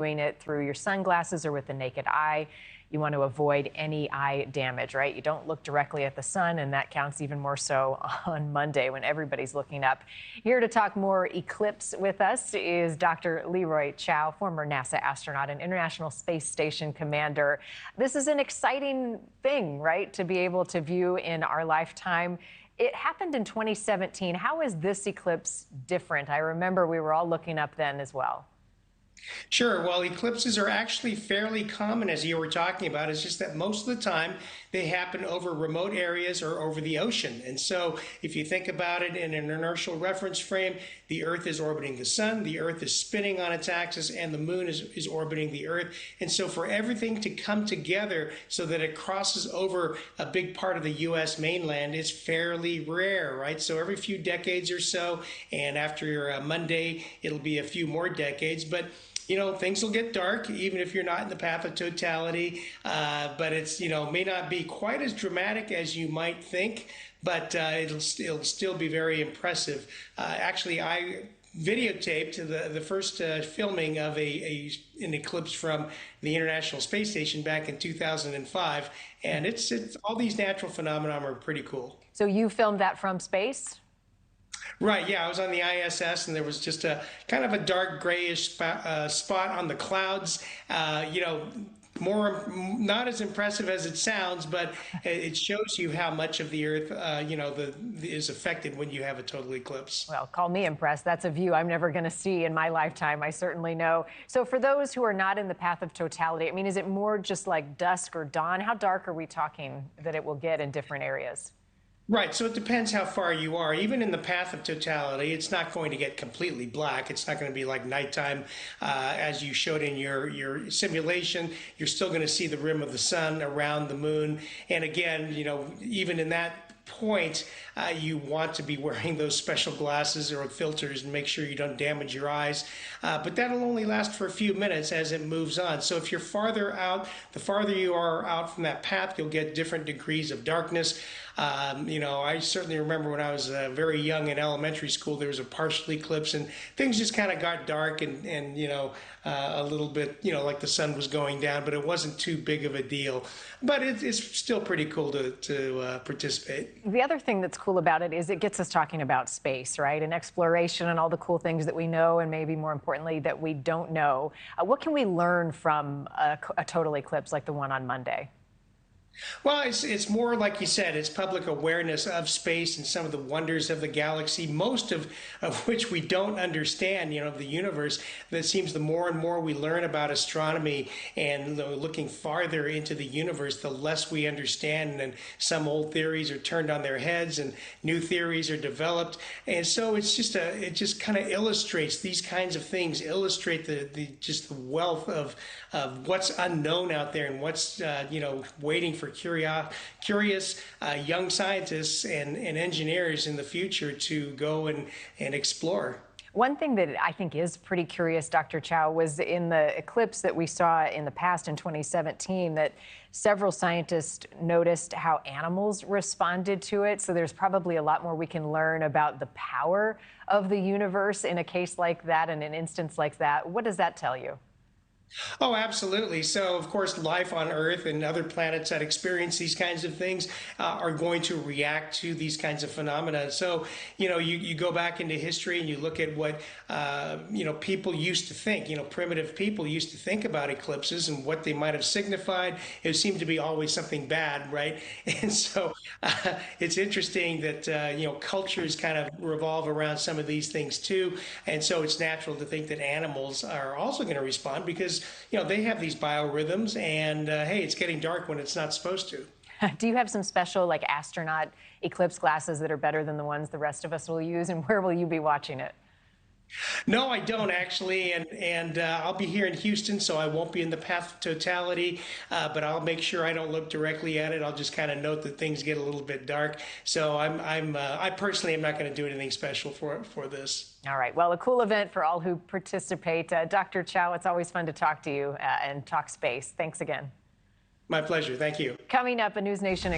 doing it through your sunglasses or with the naked eye. You want to avoid any eye damage, right? You don't look directly at the sun, and that counts even more so on Monday when everybody's looking up. Here to talk more eclipse with us is Dr. Leroy Chiao, former NASA astronaut and International Space Station commander. This is an exciting thing, right, to be able to view in our lifetime. It happened in 2017. How is this eclipse different? I remember we were all looking up then as well. Sure. Well, eclipses are actually fairly common, as you were talking about. It's just that most of the time they happen over remote areas or over the ocean. And so if you think about it in an inertial reference frame, the Earth is orbiting the sun, the Earth is spinning on its axis, and the moon is orbiting the Earth. And so for everything to come together so that it crosses over a big part of the U.S. mainland is fairly rare, right? So every few decades or so, and after Monday, it'll be a few more decades. But you know, things will get dark, even if you're not in the path of totality. But it's, may not be quite as dramatic as you might think, but it'll still be very impressive. Actually, I videotaped the first filming of an eclipse from the International Space Station back in 2005, and it's all these natural phenomena are pretty cool. So you filmed that from space? Right, yeah, I was on the ISS, and there was just a kind of a dark grayish spot on the clouds. Not as impressive as it sounds, but it shows you how much of the Earth, is affected when you have a total eclipse. Well, call me impressed. That's a view I'm never going to see in my lifetime, I certainly know. So for those who are not in the path of totality, I mean, is it more just like dusk or dawn? How dark are we talking that it will get in different areas? Right, so it depends how far you are. Even in the path of totality, it's not going to get completely black. It's not going to be like nighttime, as you showed in your simulation. You're still going to see the rim of the sun around the moon. And again, even in that point, you want to be wearing those special glasses or filters and make sure you don't damage your eyes. But that'll only last for a few minutes as it moves on. So if you're farther out, the farther you are out from that path, you'll get different degrees of darkness. I certainly remember when I was very young in elementary school, there was a partial eclipse and things just kind of got dark and a little bit, like the sun was going down, but it wasn't too big of a deal. But it's still pretty cool to participate. The other thing that's cool about it is it gets us talking about space, right? And exploration and all the cool things that we know and maybe more importantly that we don't know. What can we learn from a total eclipse like the one on Monday? Well, it's more like you said, it's public awareness of space and some of the wonders of the galaxy, most of which we don't understand, of the universe. That seems the more and more we learn about astronomy and looking farther into the universe, the less we understand. And some old theories are turned on their heads and new theories are developed. And so it just kind of illustrates these kinds of things, illustrate the wealth of what's unknown out there and what's, waiting for curious young scientists and engineers in the future to go and explore. One thing that I think is pretty curious, Dr. Chiao, was in the eclipse that we saw in the past in 2017 that several scientists noticed how animals responded to it. So there's probably a lot more we can learn about the power of the universe in a case like that, in an instance like that. What does that tell you? Oh, absolutely. So, of course, life on Earth and other planets that experience these kinds of things are going to react to these kinds of phenomena. So, you go back into history and you look at what, people used to think, primitive people used to think about eclipses and what they might have signified. It seemed to be always something bad, right? And so it's interesting that, cultures kind of revolve around some of these things too. And so it's natural to think that animals are also going to respond because they have these biorhythms, and hey, it's getting dark when it's not supposed to. Do you have some special, like, astronaut eclipse glasses that are better than the ones the rest of us will use, and where will you be watching it? No, I don't actually, and I'll be here in Houston, so I won't be in the path of totality, but I'll make sure I don't look directly at it. I'll just kind of note that things get a little bit dark. So I personally am not going to do anything special for this. All right. Well, a cool event for all who participate. Dr. Chiao, it's always fun to talk to you and talk space. Thanks again. My pleasure. Thank you. Coming up, a NewsNation